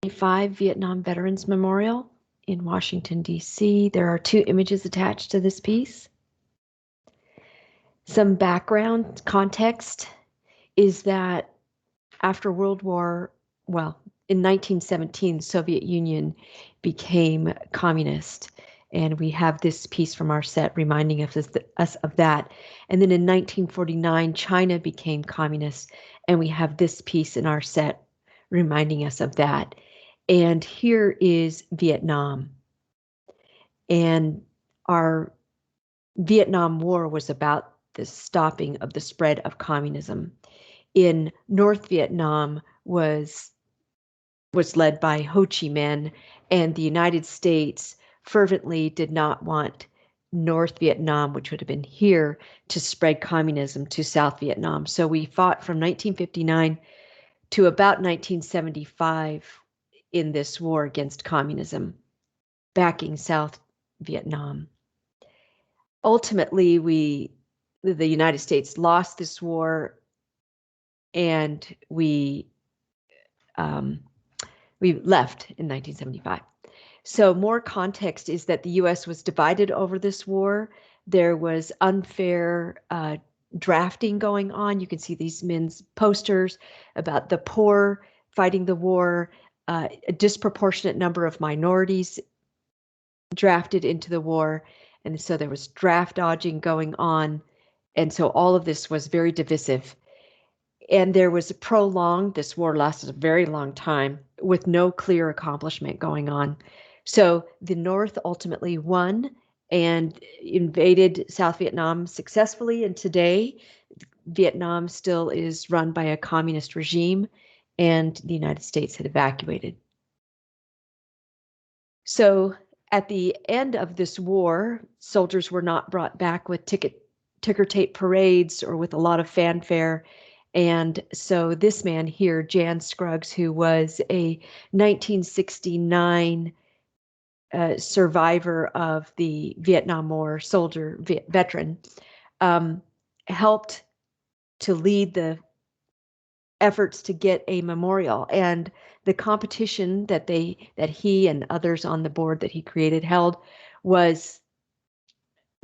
Vietnam Veterans Memorial in Washington, D.C. There are 2 images attached to this piece. Some background context is that after in 1917, the Soviet Union became communist. And we have this piece from our set reminding us of that. And then in 1949, China became communist. And we have this piece in our set reminding us of that. And here is Vietnam. And our Vietnam War was about the stopping of the spread of communism. In North Vietnam was led by Ho Chi Minh, and the United States fervently did not want North Vietnam, which would have been here, to spread communism to South Vietnam. So we fought from 1959 to about 1975 in this war against communism, backing South Vietnam. Ultimately, the United States lost this war, and we left in 1975. So more context is that the U.S. was divided over this war. There was unfair drafting going on. You can see these men's posters about the poor fighting the war, a disproportionate number of minorities drafted into the war. And so there was draft dodging going on. And so all of this was very divisive. And there was this war lasted a very long time with no clear accomplishment going on. So the North ultimately won and invaded South Vietnam successfully. And today, Vietnam still is run by a communist regime, and the United States had evacuated. So at the end of this war, soldiers were not brought back with ticker tape parades or with a lot of fanfare. And so this man here, Jan Scruggs, who was a 1969 survivor of the Vietnam War veteran, helped to lead the efforts to get a memorial. And the competition that he and others on the board that he created held was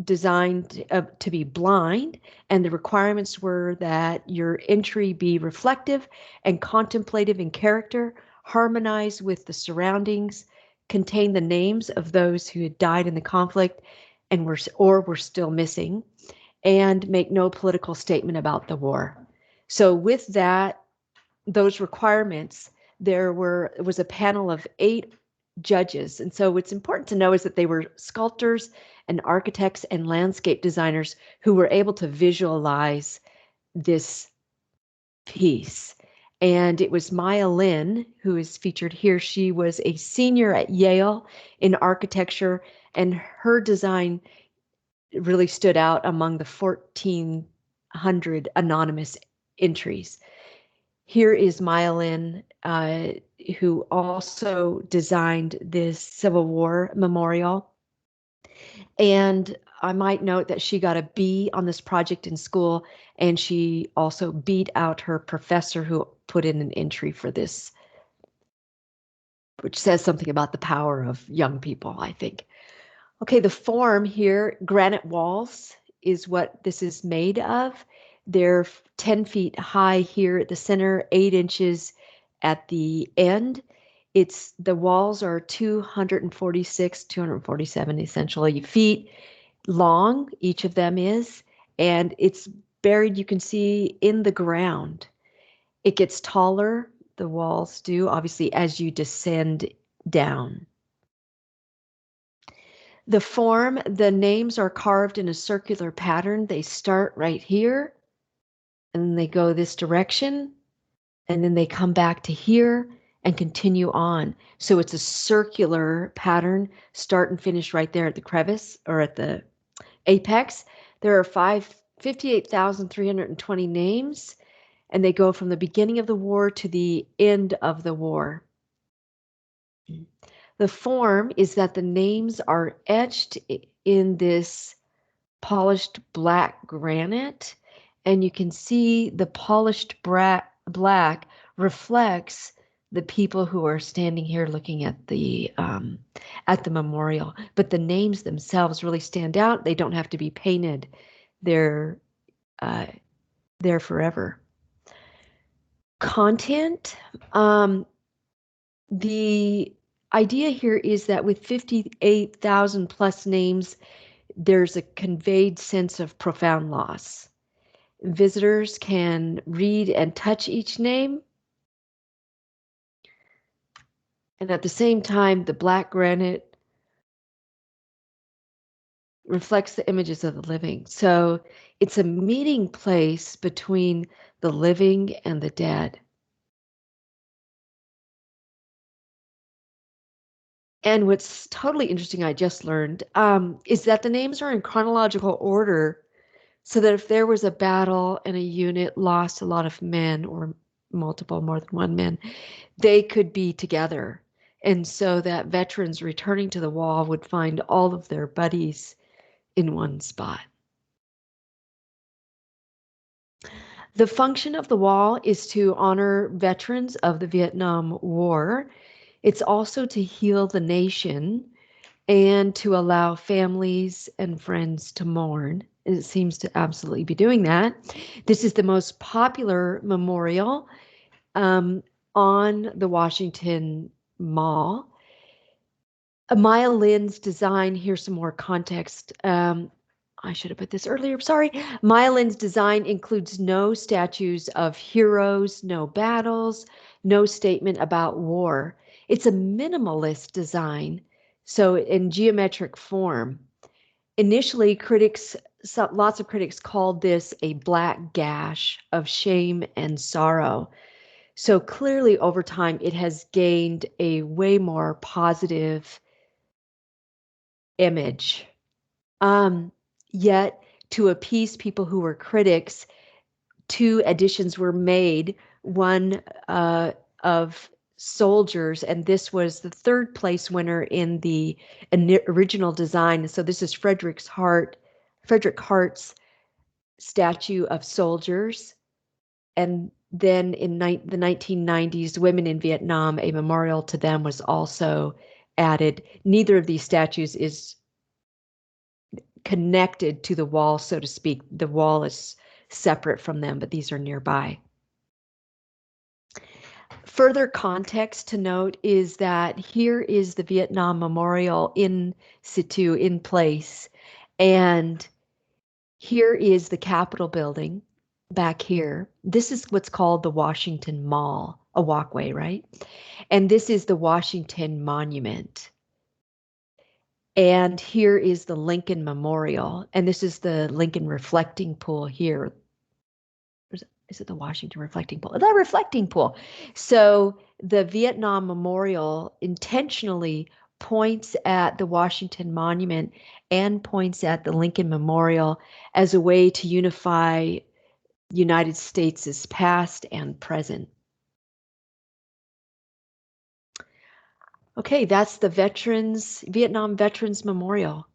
designed to be blind, and the requirements were that your entry be reflective and contemplative in character, harmonize with the surroundings, contain the names of those who had died in the conflict and were still missing, and make no political statement about the war. So with those requirements, it was a panel of 8 judges. And so what's important to know is that they were sculptors and architects and landscape designers who were able to visualize this piece. And it was Maya Lin, who is featured here. She was a senior at Yale in architecture, and her design really stood out among the 1,400 anonymous entries. Here is Maya Lin, who also designed this Civil War memorial. And I might note that she got a B on this project in school, and she also beat out her professor who put in an entry for this, which says something about the power of young people, I think. Okay, the form here, granite walls, is what this is made of. They're 10 feet high here at the center, 8 inches at the end. The walls are 247 essentially feet long, each of them is, and it's buried, you can see, in the ground. It gets taller, the walls do, obviously, as you descend down. The form, the names are carved in a circular pattern. They start right here, and they go this direction, and then they come back to here and continue on. So it's a circular pattern, start and finish right there at the crevice or at the apex. There are 58,320 names, and they go from the beginning of the war to the end of the war. The form is that the names are etched in this polished black granite, and you can see the polished black reflects the people who are standing here looking at the memorial, but the names themselves really stand out. They don't have to be painted. They're there forever. Content. The idea here is that with 58,000 plus names, there's a conveyed sense of profound loss. Visitors can read and touch each name. And at the same time, the black granite reflects the images of the living. So it's a meeting place between the living and the dead. And what's totally interesting, I just learned, is that the names are in chronological order, so that if there was a battle and a unit lost a lot of men or multiple, more than one man, they could be together. And so that veterans returning to the wall would find all of their buddies in one spot. The function of the wall is to honor veterans of the Vietnam War. It's also to heal the nation and to allow families and friends to mourn. It seems to absolutely be doing that. This is the most popular memorial on the Washington Mall. Maya Lin's design, here's some more context. I should have put this earlier, sorry. Maya Lin's design includes no statues of heroes, no battles, no statement about war. It's a minimalist design, so in geometric form. Initially, lots of critics called this a black gash of shame and sorrow. So clearly over time, it has gained a way more positive image. Yet, to appease people who were critics, two editions were made, one of soldiers, and this was the third place winner in the original design. So this is Frederick Hart's statue of soldiers. And then in the 1990s, Women in Vietnam, a memorial to them was also added. Neither of these statues is connected to the wall, so to speak. The wall is separate from them, but these are nearby. Further context to note is that here is the Vietnam Memorial in situ, in place, and here is the Capitol building back here. This is what's called the Washington Mall, a walkway, right? And this is the Washington Monument. And here is the Lincoln Memorial, and this is the Lincoln Reflecting Pool here. Is it the Washington Reflecting Pool? The Reflecting Pool. So the Vietnam Memorial intentionally points at the Washington Monument and points at the Lincoln Memorial as a way to unify United States' past and present. Okay, that's the Vietnam Veterans Memorial.